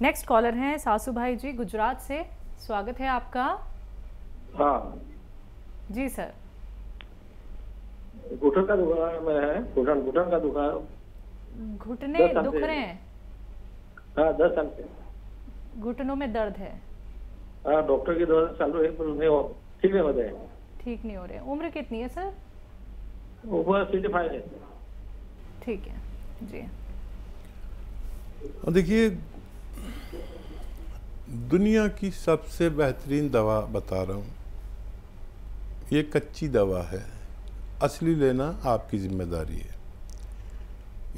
Next collar हैं सासू भाई जी गुजरात से, स्वागत है आपका। हाँ जी सर। घुटन का दुकान में है, घुटन का दुकान। घुटने दुख रहे हैं? हाँ 10 साल से घुटनों में दर्द है? हाँ डॉक्टर की दवा चालू है पर नहीं हो, ठीक नहीं होते। ठीक नहीं हो रहे। उम्र कितनी है सर? ऊपर 65 है। ठीक है जी। देखिए, दुनिया की सबसे बेहतरीन दवा बता रहा हूँ, ये कच्ची दवा है, असली लेना आपकी जिम्मेदारी है।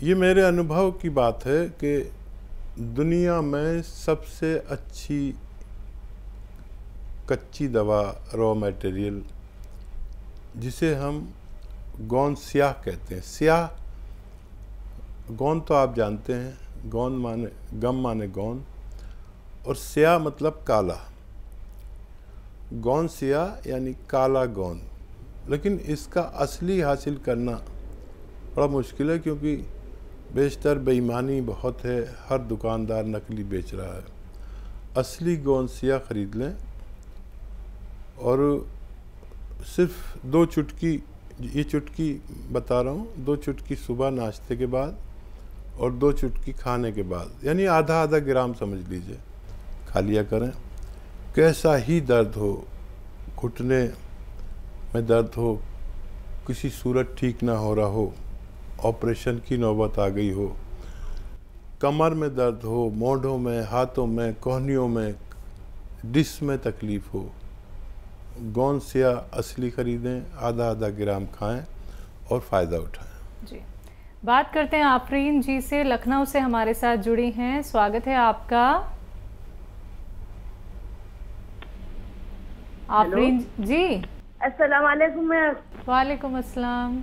ये मेरे अनुभव की बात है कि दुनिया में सबसे अच्छी कच्ची दवा, रॉ मटेरियल, जिसे हम गोंद स्याह कहते हैं। स्याह, गोंद तो आप जानते हैं, गोंद माने गम माने गोंद, और स्याह मतलब काला। गोंद स्याह यानी काला गोंद। लेकिन इसका असली हासिल करना बड़ा मुश्किल है, क्योंकि बेशतर बेईमानी बहुत है, हर दुकानदार नकली बेच रहा है। असली गोंद स्याह ख़रीद लें और सिर्फ 2 चुटकी, ये चुटकी बता रहा हूँ, 2 चुटकी सुबह नाश्ते के बाद और 2 चुटकी खाने के बाद, यानी आधा आधा ग्राम समझ लीजिए, खा लिया करें। कैसा ही दर्द हो, घुटने में दर्द हो, किसी सूरत ठीक ना हो रहा हो, ऑपरेशन की नौबत आ गई हो, कमर में दर्द हो, मोढ़ों में, हाथों में, कोहनियों में, डिस्क में तकलीफ़ हो, गोंद स्याह असली ख़रीदें, आधा आधा ग्राम खाएं और फ़ायदा उठाएं। जी, बात करते हैं आफरीन जी से, लखनऊ से हमारे साथ जुड़ी हैं, स्वागत है आपका। आफरीन जी। अस्सलाम वालेकुम। वालेकुम अस्सलाम।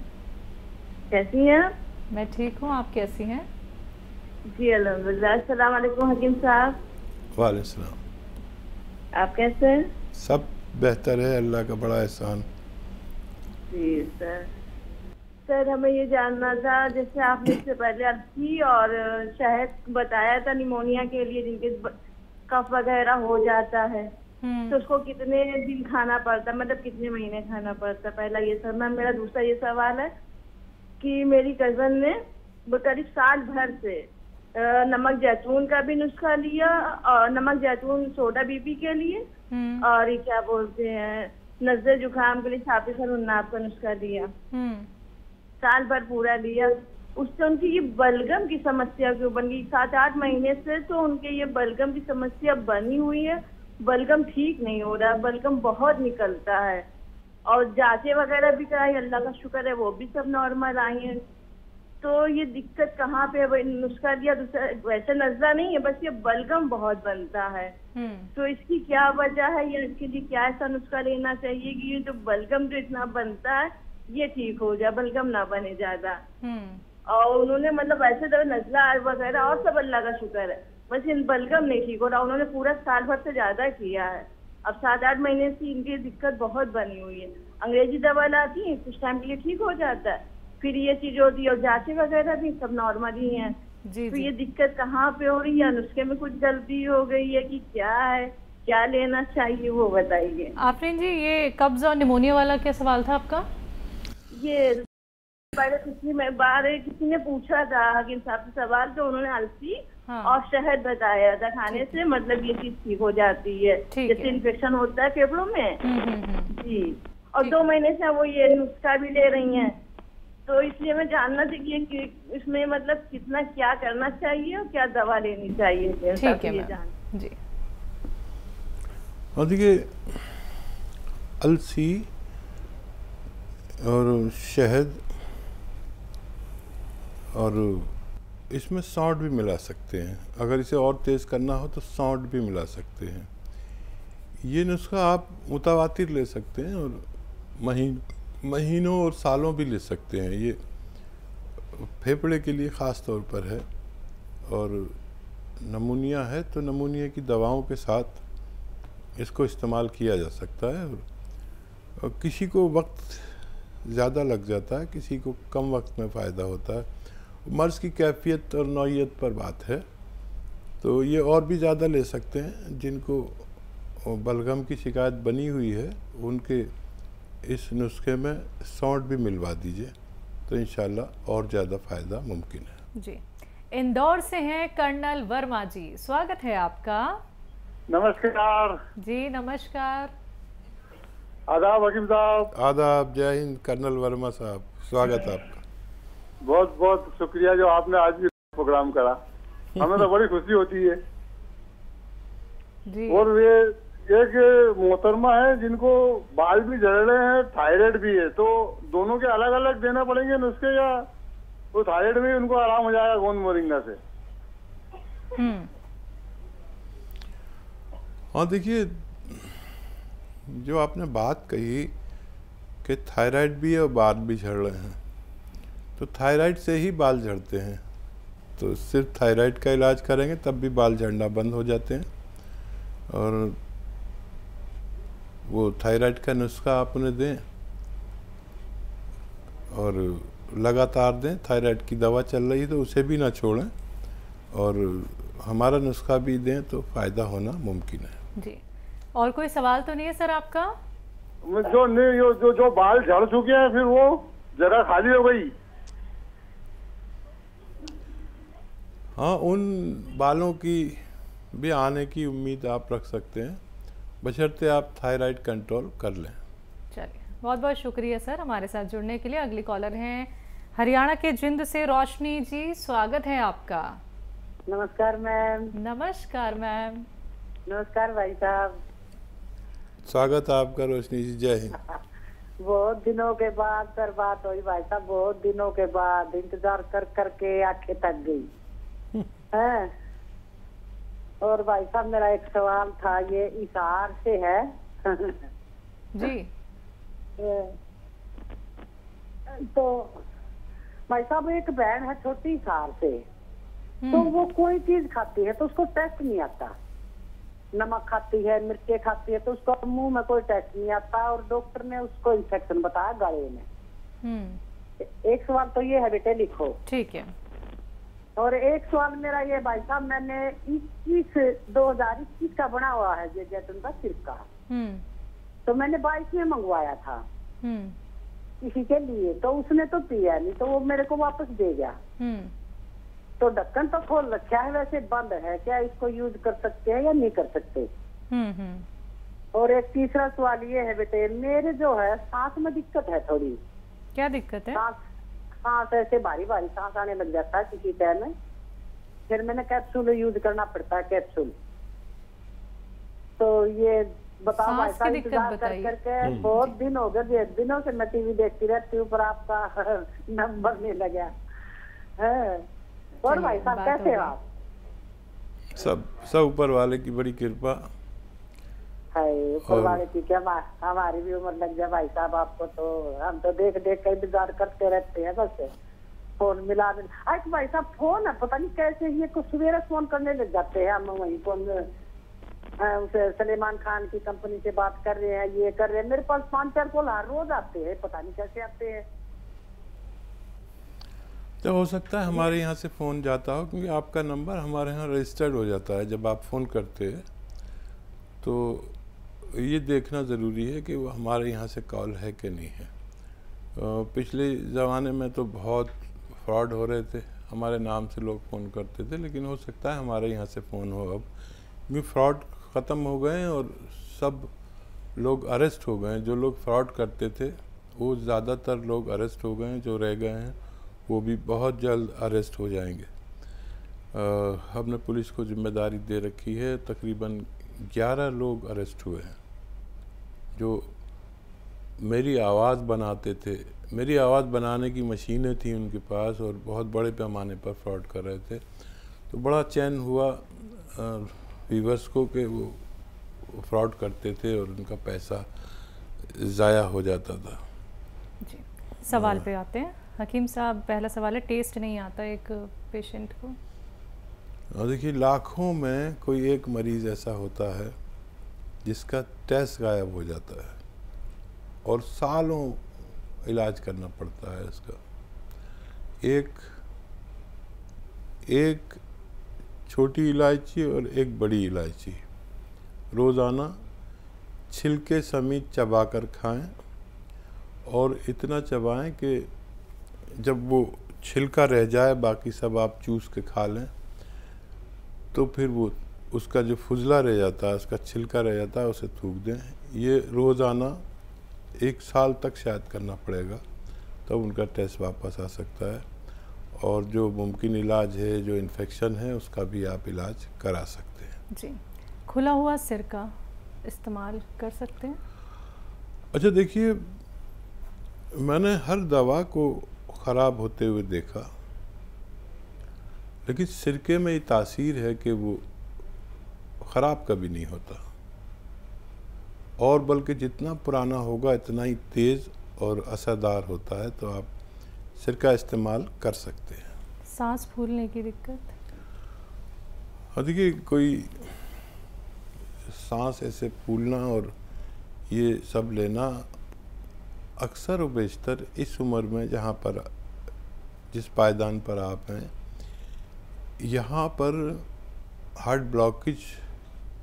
कैसी हैं? मैं ठीक हूँ, आप कैसी हैं? जी अल्हम्दुलिल्लाह। अस्सलाम वालेकुम हकीम साहब। वालेकुम सलाम। आप कैसे हैं? सब बेहतर है, अल्लाह का बड़ा एहसान। जी सर हमें ये जानना था, जैसे आपने इससे पहले अलसी और शहद बताया था निमोनिया के लिए, जिनके कफ वगैरह हो जाता है, तो उसको कितने दिन खाना पड़ता है, मतलब कितने महीने खाना पड़ता है? पहला ये सर। मैम मेरा दूसरा ये सवाल है कि मेरी कजन ने वो करीब साल भर से नमक जैतून का भी नुस्खा लिया, और नमक जैतून सोडा बीपी के लिए, और ये क्या बोलते हैं नज़ले जुकाम के लिए साफिसन उन्नाब का नुस्खा लिया, साल भर पूरा लिया। उससे उनकी ये बलगम की समस्या क्यों बन गई? 7-8 महीने से तो उनके ये बलगम की समस्या बनी हुई है, बलगम ठीक नहीं हो रहा, बलगम बहुत निकलता है, और जांचें वगैरह भी कराई, अल्लाह का शुक्र है वो भी सब नॉर्मल आई हैं। तो ये दिक्कत कहाँ पे है? नुस्खा दिया दूसरा, वैसे नजला नहीं है, बस ये बलगम बहुत बनता है, तो इसकी क्या वजह है, या इसके लिए क्या ऐसा नुस्खा लेना चाहिए कि ये जो बलगम जो इतना बनता है ये ठीक हो जाए, बलगम ना बने ज्यादा। और उन्होंने मतलब वैसे तो नजला वगैरह और सब अल्लाह का शुक्र है, बस इन बलगम नहीं ठीक हो रहा। उन्होंने पूरा साल भर से ज्यादा किया है, अब 7-8 महीने से इनकी दिक्कत बहुत बनी हुई है। अंग्रेजी दवा लाती है, कुछ टाइम के लिए ठीक हो जाता है, फिर ये चीज होती है, और जांचें वगैरह भी सब नॉर्मल ही है। तो ये दिक्कत कहाँ पे हो रही है? नुस्खे में कुछ गलती हो गई है कि क्या है, क्या लेना चाहिए वो बताइए। आफरीन जी, ये कब्ज और निमोनिया वाला क्या सवाल था आपका? ये किसी ने पूछा था हकीम साहब से सवाल, तो उन्होंने अलसी और शहद बताया था खाने से, मतलब ये चीज ठीक हो जाती है, जैसे इन्फेक्शन होता है फेफड़ों में। जी, और 2 महीने से वो ये नुस्खा भी ले रही हैं, तो इसलिए मैं जानना चाहिए कि इसमें मतलब कितना क्या करना चाहिए और क्या दवा लेनी चाहिए। ठीक है मैम जी। और देखिए, अलसी और शहद और इसमें सौंठ भी मिला सकते हैं, अगर इसे और तेज़ करना हो तो सौंठ भी मिला सकते हैं। ये नुस्खा आप मुतवातिर ले सकते हैं और महीनों और सालों भी ले सकते हैं। ये फेफड़े के लिए ख़ास तौर पर है, और नमूनिया है तो नमूनिया की दवाओं के साथ इसको इस्तेमाल किया जा सकता है। और किसी को वक्त ज़्यादा लग जाता है, किसी को कम वक्त में फ़ायदा होता है। मर्ज़ की कैफियत और नौइयत पर बात है। तो ये और भी ज़्यादा ले सकते हैं। जिनको बलगम की शिकायत बनी हुई है उनके इस नुस्खे में सौंठ भी मिलवा दीजिए, तो इंशाल्लाह और ज़्यादा फ़ायदा मुमकिन है। जी, इंदौर से हैं कर्नल वर्मा जी, स्वागत है आपका। नमस्कार जी नमस्कार। आदाब हकीम साहब। आदाब, जय हिंद कर्नल वर्मा साहब, स्वागत है आपका। बहुत बहुत शुक्रिया जो आपने आज भी प्रोग्राम करा, हमें तो बड़ी खुशी होती है। जी। और ये एक मोहतरमा है जिनको बाल भी झड़ रहे हैं, थायराइड भी है, तो दोनों के अलग अलग देना पड़ेंगे नुस्खे, या तो थायराइड में उनको आराम हो जाएगा गोंद मोरिंगा से? हाँ देखिए, जो आपने बात कही कि थायराइड भी है और बाल भी झड़ रहे हैं, तो थायराइड से ही बाल झड़ते हैं, तो सिर्फ थायराइड का इलाज करेंगे तब भी बाल झड़ना बंद हो जाते हैं। और वो थायराइड का नुस्खा आप उन्हें दें और लगातार दें। थायराइड की दवा चल रही है तो उसे भी ना छोड़ें, और हमारा नुस्खा भी दें तो फ़ायदा होना मुमकिन है। जी, और कोई सवाल तो नहीं है सर आपका? जो नहीं, जो बाल झड़ चुके हैं फिर वो जगह खाली हो गई। हाँ, उन बालों की भी आने की उम्मीद आप रख सकते हैं, बशर्ते आप थायराइड कंट्रोल कर लें। चलिए, बहुत बहुत शुक्रिया सर हमारे साथ जुड़ने के लिए। अगली कॉलर हैं हरियाणा के जिंद से रोशनी जी, स्वागत है आपका। नमस्कार मैम। नमस्कार मैम। नमस्कार भाई साहब। स्वागत है आपका रोशनी जी, जय हिंद। बहुत दिनों के बाद सर बात हुई भाई साहब, बहुत दिनों के बाद, इंतजार कर करके आंखें थक गई हैं। और भाई साहब मेरा एक सवाल था, ये इशार से है जी। तो भाई साहब एक बहन है छोटी इशार से, तो वो कोई चीज खाती है तो उसको टेस्ट नहीं आता, नमक खाती है, मिर्चे खाती है, तो उसको मुंह में कोई टेस्ट नहीं आता, और डॉक्टर ने उसको इन्फेक्शन बताया गले में। एक सवाल तो ये है बेटे, लिखो। ठीक है। और एक सवाल मेरा ये भाई साहब, मैंने 2021 का बना हुआ है ये जैतून का सिरका, तो मैंने 22 में मंगवाया था किसी के लिए, तो उसने तो पिया नहीं, तो वो मेरे को वापस दे गया। तो ढक्कन तो खोल रखा है, वैसे बंद है, क्या इसको यूज कर सकते हैं या नहीं कर सकते? और एक तीसरा सवाल ये है बेटे, मेरे जो है सांस में दिक्कत है थोड़ी। क्या दिक्कत है? सांस ऐसे भारी भारी सांस आने लग जाता है किसी टाइम में, फिर मैंने कैप्सूल यूज करना पड़ता है, कैप्सूल। तो ये बताओ भाई साहब, इंतजार कर करके बहुत दिन हो गए, दिनों से मैं टीवी देखती रहती हूँ, पर आपका नंबर नहीं लगा है। और भाई साहब कैसे हो आप? सब ऊपर वाले की बड़ी कृपा है, ऊपर वाले की क्या, हमारी भी उम्र लग जाए भाई साहब आपको, तो हम तो देख देख कर इंतजार करते रहते हैं, बस फोन मिला। आज भाई साहब फोन है, पता नहीं कैसे ये कुछ सवेरे फोन करने लग जाते हैं, हम वही फोन उसे सलेमान खान की कंपनी से बात कर रहे हैं, ये कर रहे हैं, मेरे पास 5-4 कॉल हर रोज आते हैं, पता नहीं कैसे आते हैं। तो हो सकता है हमारे यहाँ से फ़ोन जाता हो, क्योंकि आपका नंबर हमारे यहाँ रजिस्टर्ड हो जाता है जब आप फ़ोन करते हैं, तो ये देखना ज़रूरी है कि वो हमारे यहाँ से कॉल है कि नहीं है। पिछले ज़माने में तो बहुत फ्रॉड हो रहे थे, हमारे नाम से लोग फ़ोन करते थे, लेकिन हो सकता है हमारे यहाँ से फ़ोन हो अब, क्योंकि फ्रॉड ख़त्म हो गए हैं और सब लोग अरेस्ट हो गए हैं। जो लोग फ्रॉड करते थे वो ज़्यादातर लोग अरेस्ट हो गए हैं, जो रह गए हैं वो भी बहुत जल्द अरेस्ट हो जाएंगे। हमने पुलिस को जिम्मेदारी दे रखी है, तकरीबन 11 लोग अरेस्ट हुए हैं जो मेरी आवाज़ बनाते थे। मेरी आवाज़ बनाने की मशीनें थी उनके पास और बहुत बड़े पैमाने पर फ्रॉड कर रहे थे। तो बड़ा चैन हुआ व्यूवर्स को कि वो फ्रॉड करते थे और उनका पैसा ज़ाया हो जाता था। जी, सवाल पे आते हैं हकीम साहब। पहला सवाल है, टेस्ट नहीं आता एक पेशेंट को। देखिए, लाखों में कोई एक मरीज़ ऐसा होता है जिसका टेस्ट गायब हो जाता है और सालों इलाज करना पड़ता है इसका। एक छोटी इलायची और एक बड़ी इलायची रोज़ाना छिलके समेत चबाकर खाएं, और इतना चबाएं कि जब वो छिलका रह जाए, बाकी सब आप चूस के खा लें, तो फिर वो उसका जो फुजला रह जाता है, उसका छिलका रह जाता है, उसे थूक दें। ये रोज़ाना 1 साल तक शायद करना पड़ेगा, तब उनका टेस्ट वापस आ सकता है। और जो मुमकिन इलाज है, जो इन्फेक्शन है, उसका भी आप इलाज करा सकते हैं। जी, खुला हुआ सिरका इस्तेमाल कर सकते हैं? अच्छा देखिए, मैंने हर दवा को ख़राब होते हुए देखा, लेकिन सिरके में ये तासीर है कि वो ख़राब कभी नहीं होता, और बल्कि जितना पुराना होगा इतना ही तेज़ और असरदार होता है। तो आप सिरका इस्तेमाल कर सकते हैं। सांस फूलने की दिक्कत? हाँ देखिए, कोई सांस ऐसे फूलना और ये सब लेना अक्सर व बेशतर इस उम्र में, जहाँ पर जिस पायदान पर आप हैं, यहाँ पर हार्ट ब्लॉकेज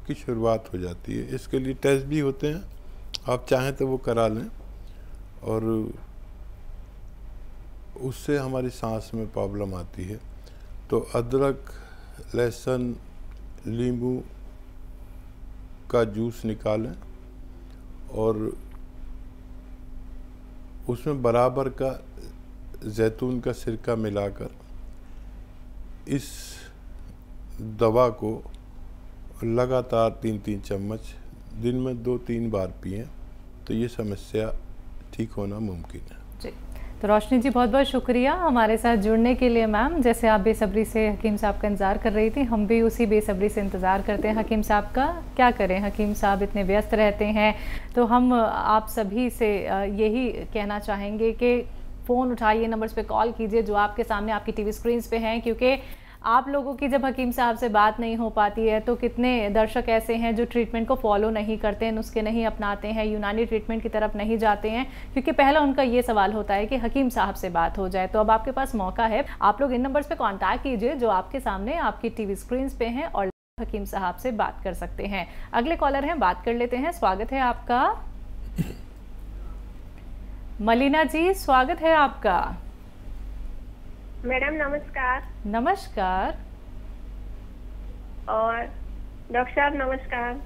की शुरुआत हो जाती है। इसके लिए टेस्ट भी होते हैं, आप चाहें तो वो करा लें, और उससे हमारी सांस में प्रॉब्लम आती है। तो अदरक, लहसुन, नींबू का जूस निकालें और उसमें बराबर का जैतून का सिरका मिलाकर इस दवा को लगातार 3-3 चम्मच दिन में 2-3 बार पिएं, तो ये समस्या ठीक होना मुमकिन है। जी, तो रोशनी जी बहुत बहुत शुक्रिया हमारे साथ जुड़ने के लिए मैम। जैसे आप बेसब्री से हकीम साहब का इंतज़ार कर रही थी, हम भी उसी बेसब्री से इंतज़ार करते हैं हकीम साहब का। क्या करें, हकीम साहब इतने व्यस्त रहते हैं, तो हम आप सभी से यही कहना चाहेंगे कि फ़ोन उठाइए, नंबर्स पे कॉल कीजिए जो आपके सामने आपकी टीवी स्क्रीन्स पे हैं, क्योंकि आप लोगों की जब हकीम साहब से बात नहीं हो पाती है तो कितने दर्शक ऐसे हैं जो ट्रीटमेंट को फॉलो नहीं करते हैं, नुस्खे नहीं अपनाते हैं, यूनानी ट्रीटमेंट की तरफ नहीं जाते हैं, क्योंकि पहला उनका ये सवाल होता है कि हकीम साहब से बात हो जाए। तो अब आपके पास मौका है, आप लोग इन नंबर्स पे कांटेक्ट कीजिए जो आपके सामने आपकी टीवी स्क्रीन्स पे हैं और हकीम साहब से बात कर सकते हैं। अगले कॉलर हैं, बात कर लेते हैं। स्वागत है आपका। मलिना जी, स्वागत है आपका। मैडम नमस्कार। नमस्कार। और डॉक्टर साहब नमस्कार।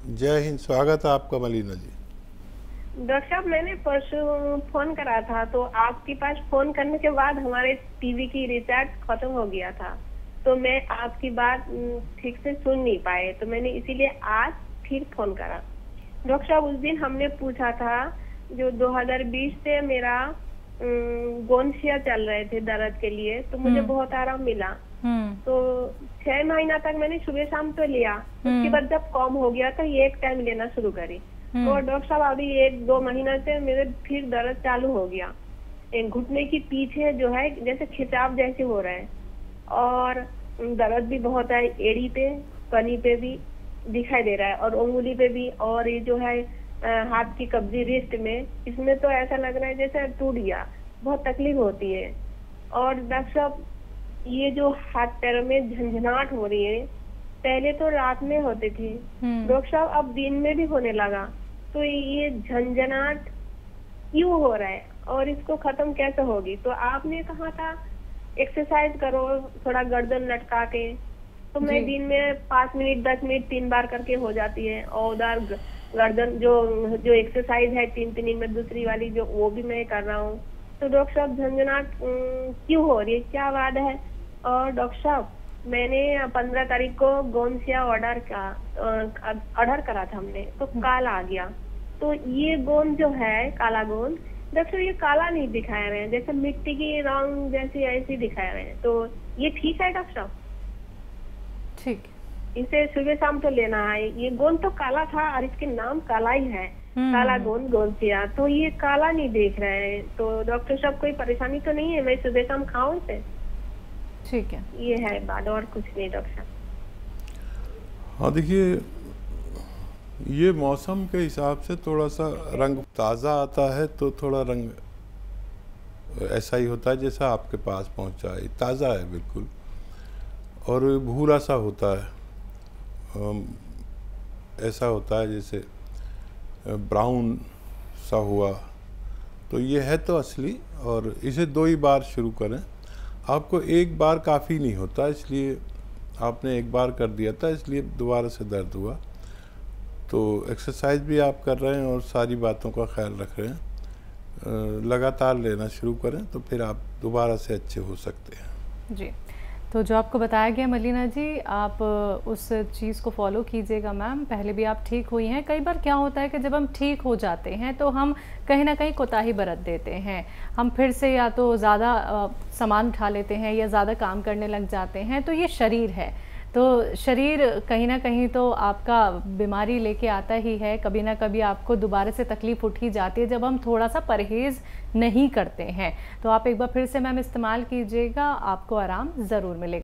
जय हिंद, स्वागत है आपका मलिना जी। डॉक्टर साहब, मैंने परसों फोन करा था, तो आपके पास फोन करने के बाद हमारे टीवी की रिचार्ज खत्म हो गया था, तो मैं आपकी बात ठीक से सुन नहीं पाए, तो मैंने इसीलिए आज फिर फोन करा। डॉक्टर साहब, उस दिन हमने पूछा था, जो 2020 से मेरा गोंसिया चल रहे थे दर्द के लिए, तो मुझे बहुत आराम मिला। तो 6 महीना तक मैंने सुबह शाम तो लिया, उसके बाद जब कम हो गया तो एक टाइम लेना शुरू करी। तो डॉक्टर साहब, अभी 1-2 महीना से मेरे फिर दर्द चालू हो गया। घुटने की पीछे जो है जैसे खिंचाव जैसे हो रहा है, और दर्द भी बहुत है, एड़ी पे, कनी पे भी दिखाई दे रहा है, और उंगली पे भी, और ये जो है हाथ की कब्जी रिस्ट में, इसमें तो ऐसा लग रहा है जैसे टूट गया, बहुत तकलीफ होती है। और डॉक्टर साहब, ये जो हाथ पैरों में झंझनाहट हो रही है, पहले तो रात में होती थी डॉक्टर साहब, अब दिन में भी होने लगा। तो ये झंझनाहट क्यों हो रहा है और इसको खत्म कैसे होगी? तो आपने कहा था एक्सरसाइज करो, थोड़ा गर्दन लटका के, तो मैं दिन में 5 मिनट 10 मिनट 3 बार करके हो जाती है। और उधर गर्दन जो एक्सरसाइज है 3 में दूसरी वाली जो, वो भी मैं कर रहा हूँ। तो डॉक्टर साहब, झंझनाहट क्यों हो रही है, क्या बात है? और डॉक्टर साहब, मैंने 15 तारीख को गोंसिया ऑर्डर करा था हमने, तो काला आ गया। तो ये गोंद जो है, काला गोंद, डॉक्टर ये काला नहीं दिखा रहे हैं, जैसे मिट्टी की रंग जैसे ऐसे दिखा रहे हैं, तो ये ठीक है डॉक्टर साहब? ठीक, इसे सुबह शाम तो लेना है। ये गोंद तो काला था और इसके नाम काला ही है, काला गोंद गोंसिया, तो ये काला नहीं देख रहे हैं। तो डॉक्टर साहब, कोई परेशानी तो नहीं है? मैं सुबह शाम खाऊं इसे? ठीक है, ये है बात, और कुछ नहीं डॉक्टर साहब। हाँ देखिए, ये मौसम के हिसाब से थोड़ा सा रंग ताज़ा आता है, तो थोड़ा रंग ऐसा ही होता है जैसा आपके पास पहुंचा है, ताज़ा है बिल्कुल। और भूरा सा होता है, ऐसा होता है जैसे ब्राउन सा हुआ, तो ये है तो असली। और इसे 2 ही बार शुरू करें, आपको एक बार काफ़ी नहीं होता, इसलिए आपने एक बार कर दिया था इसलिए दोबारा से दर्द हुआ। तो एक्सरसाइज भी आप कर रहे हैं और सारी बातों का ख्याल रख रहे हैं, लगातार लेना शुरू करें तो फिर आप दोबारा से अच्छे हो सकते हैं। जी, तो जो आपको बताया गया मलिना जी, आप उस चीज़ को फॉलो कीजिएगा मैम। पहले भी आप ठीक हुई हैं। कई बार क्या होता है कि जब हम ठीक हो जाते हैं तो हम कहीं ना कहीं कोताही बरत देते हैं, हम फिर से या तो ज़्यादा सामान उठा लेते हैं या ज़्यादा काम करने लग जाते हैं। तो ये शरीर है, तो शरीर कहीं ना कहीं तो आपका बीमारी लेके आता ही है। कभी ना कभी आपको दोबारा से तकलीफ़ उठ ही जाती है जब हम थोड़ा सा परहेज़ नहीं करते हैं। तो आप एक बार फिर से मैम इस्तेमाल कीजिएगा, आपको आराम ज़रूर मिलेगा।